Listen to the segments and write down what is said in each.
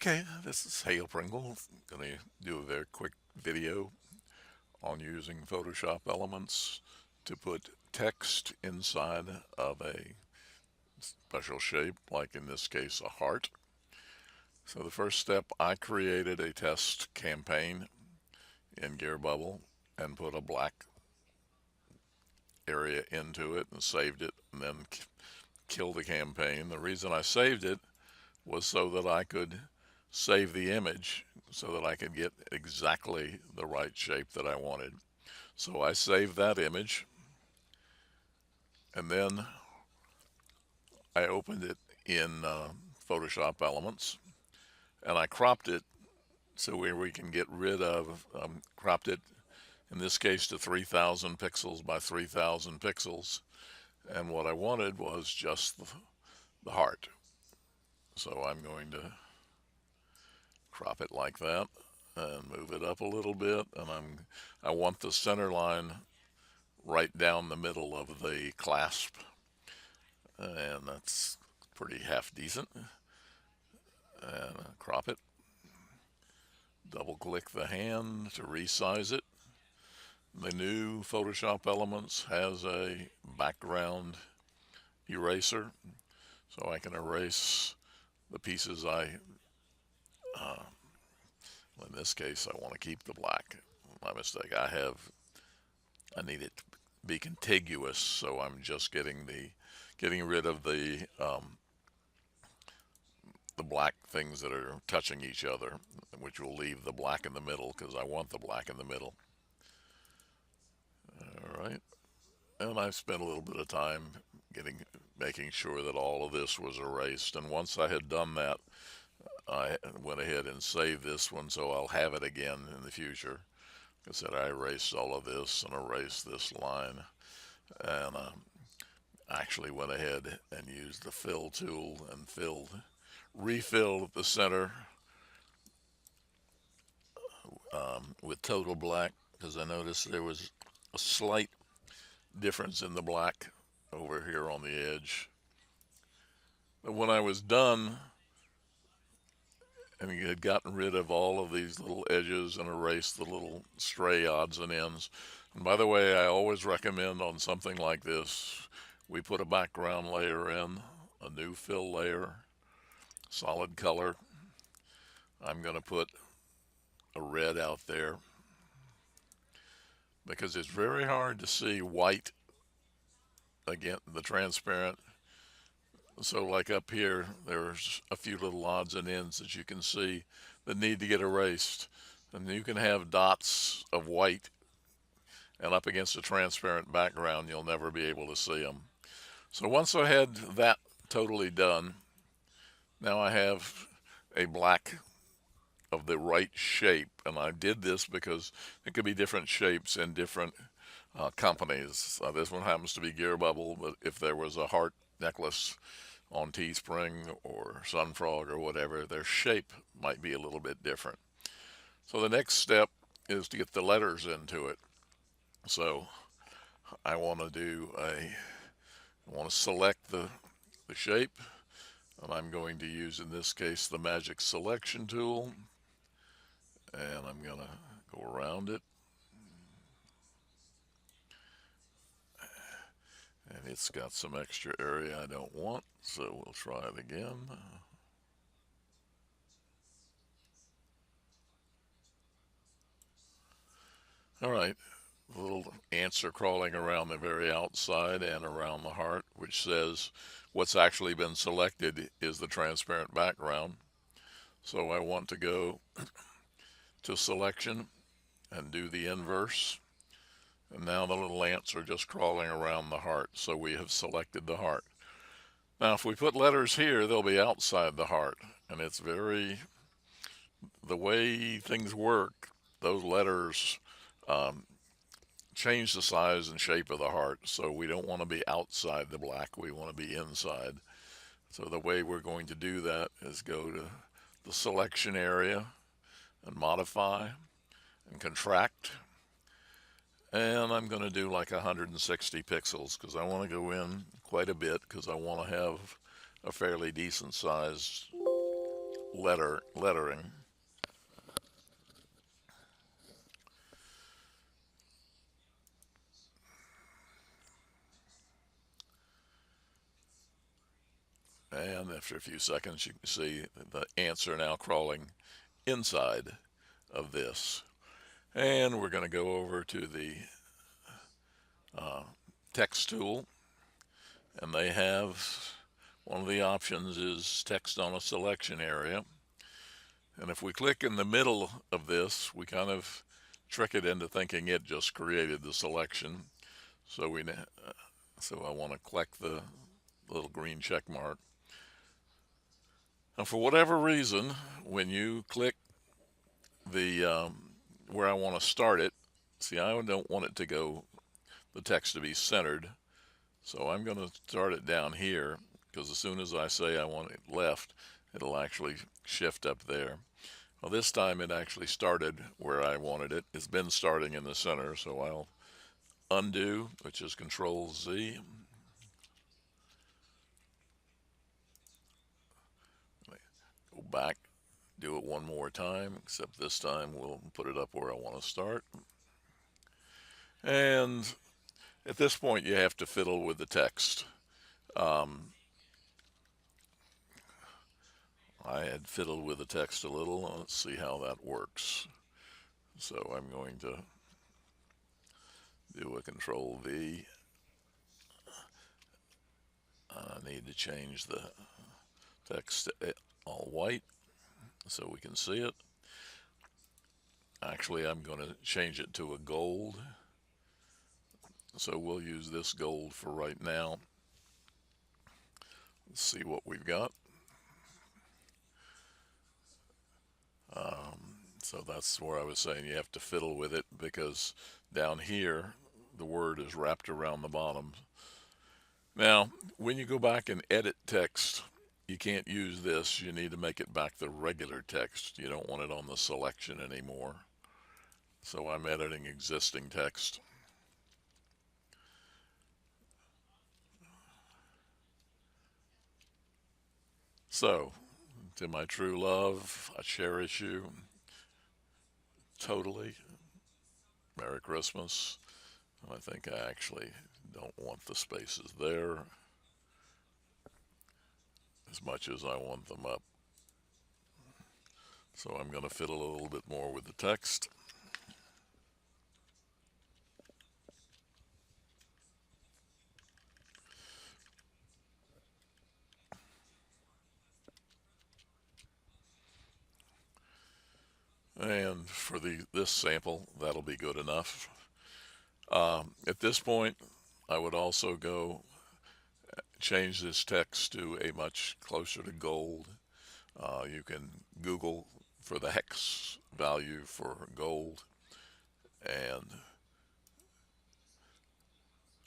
Okay, this is Hale Pringle. I'm going to do a very quick video on using Photoshop Elements to put text inside of a special shape, like in this case a heart. So the first step, I created a test campaign in GearBubble and put a black area into it and saved it and then killed the campaign. The reason I saved it was so that I could save the image so that I could get exactly the right shape that I wanted. So I saved that image and then I opened it in Photoshop Elements and I cropped it so where we can get rid of, cropped it in this case to 3000 pixels by 3000 pixels. And what I wanted was just the heart. So I'm going to crop it like that and move it up a little bit, and I want the center line right down the middle of the clasp, and that's pretty half decent. And crop it, double click the hand to resize it. The new Photoshop Elements has a background eraser, so I can erase the pieces uh, in this case I want to keep the black. My mistake. I need it to be contiguous, so I'm just getting rid of the black things that are touching each other, which will leave the black in the middle because I want the black in the middle. All right, and I spent a little bit of time making sure that all of this was erased, and once I had done that, I went ahead and saved this one so I'll have it again in the future. I said I erased all of this and erased this line, and actually went ahead and used the fill tool and refilled the center with total black because I noticed there was a slight difference in the black over here on the edge. But when I was done and had gotten rid of all of these little edges and erased the little stray odds and ends, and by the way, I always recommend on something like this, we put a background layer in, a new fill layer, solid color. I'm going to put a red out there because it's very hard to see white against the transparent. So like up here, there's a few little odds and ends that you can see that need to get erased. And you can have dots of white, and up against a transparent background, you'll never be able to see them. So once I had that totally done, now I have a black of the right shape. And I did this because it could be different shapes in different companies. This one happens to be GearBubble, but if there was a heart necklace on Teespring or Sunfrog or whatever, their shape might be a little bit different. So the next step is to get the letters into it. So I want to select the shape, and I'm going to use, in this case, the Magic Selection tool, and I'm going to go around it. And it's got some extra area I don't want, so we'll try it again. All right, a little ants are crawling around the very outside and around the heart, which says what's actually been selected is the transparent background. So I want to go to selection and do the inverse. And now the little ants are just crawling around the heart, so we have selected the heart. Now if we put letters here, they'll be outside the heart, and it's the way things work, those letters change the size and shape of the heart, so we don't want to be outside the black, we want to be inside. So the way we're going to do that is go to the selection area and modify and contract, and I'm going to do like 160 pixels because I want to go in quite a bit because I want to have a fairly decent sized lettering. And after a few seconds, you can see the ants are now crawling inside of this. And we're going to go over to the text tool, and they have one of the options is text on a selection area. And if we click in the middle of this, we kind of trick it into thinking it just created the selection. So I want to click the little green check mark. And for whatever reason, when you click the where I want to start it, see, I don't want it to go, the text to be centered. So I'm going to start it down here, because as soon as I say I want it left, it'll actually shift up there. Well, this time it actually started where I wanted it. It's been starting in the center, so I'll undo, which is Control Z. Go back, do it one more time, except this time we'll put it up where I want to start. And at this point, you have to fiddle with the text. I had fiddled with the text a little. Let's see how that works. So I'm going to do a Control V. I need to change the text to all white so we can see it. Actually, I'm going to change it to a gold. So we'll use this gold for right now. Let's see what we've got. So that's where I was saying you have to fiddle with it, because down here the word is wrapped around the bottom. Now, when you go back and edit text, you can't use this. You need to make it back the regular text. You don't want it on the selection anymore. So I'm editing existing text. So, to my true love, I cherish you totally. Merry Christmas. I think I actually don't want the spaces there as much as I want them up. So I'm going to fiddle a little bit more with the text. And for this sample, that'll be good enough. At this point, I would also go change this text to a much closer to gold. You can Google for the hex value for gold, and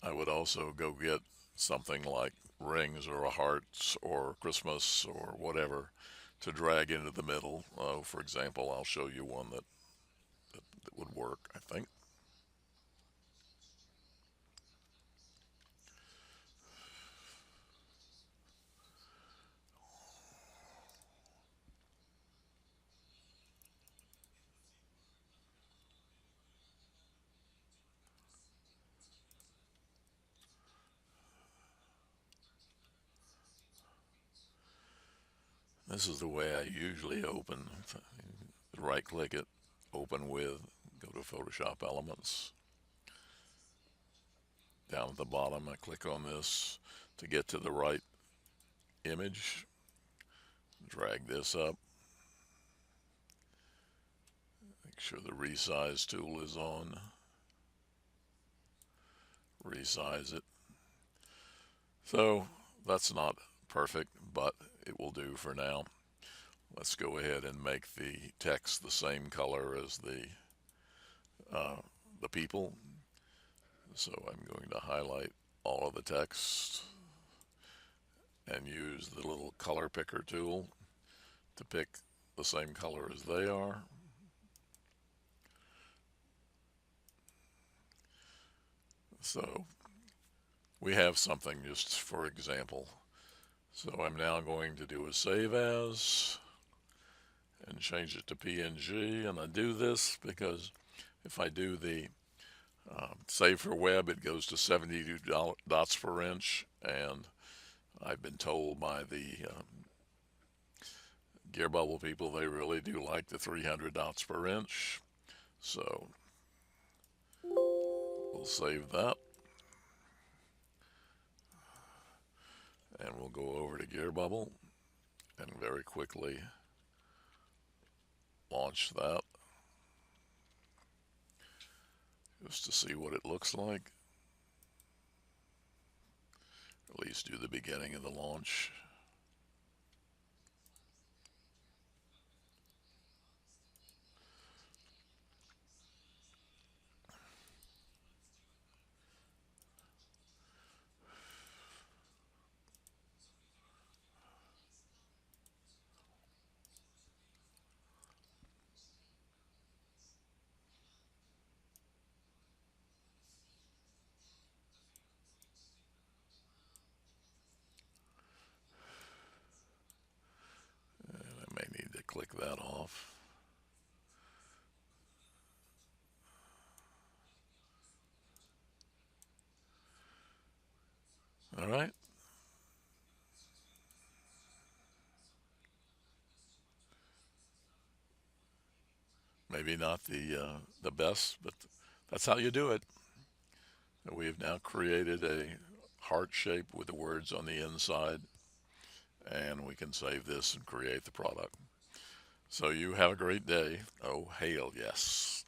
I would also go get something like rings or a hearts or Christmas or whatever to drag into the middle. For example, I'll show you one that would work, I think. This is the way I usually open. Right click it, open with, go to Photoshop Elements. Down at the bottom, I click on this to get to the right image. Drag this up. Make sure the resize tool is on. Resize it. So that's not perfect, but it will do for now. Let's go ahead and make the text the same color as the people. So I'm going to highlight all of the text and use the little color picker tool to pick the same color as they are. So we have something just for example. So I'm now going to do a save as. and change it to PNG. And I do this because if I do the save for web, it goes to 72 dots per inch, and I've been told by the Gear Bubble people they really do like the 300 dots per inch. So we'll save that, and we'll go over to Gear Bubble and very quickly launch that just to see what it looks like. At least do the beginning of the launch. I may need to click that off. All right. Maybe not the best, but that's how you do it. We have now created a heart shape with the words on the inside, and we can save this and create the product. So you have a great day. Oh, hail yes.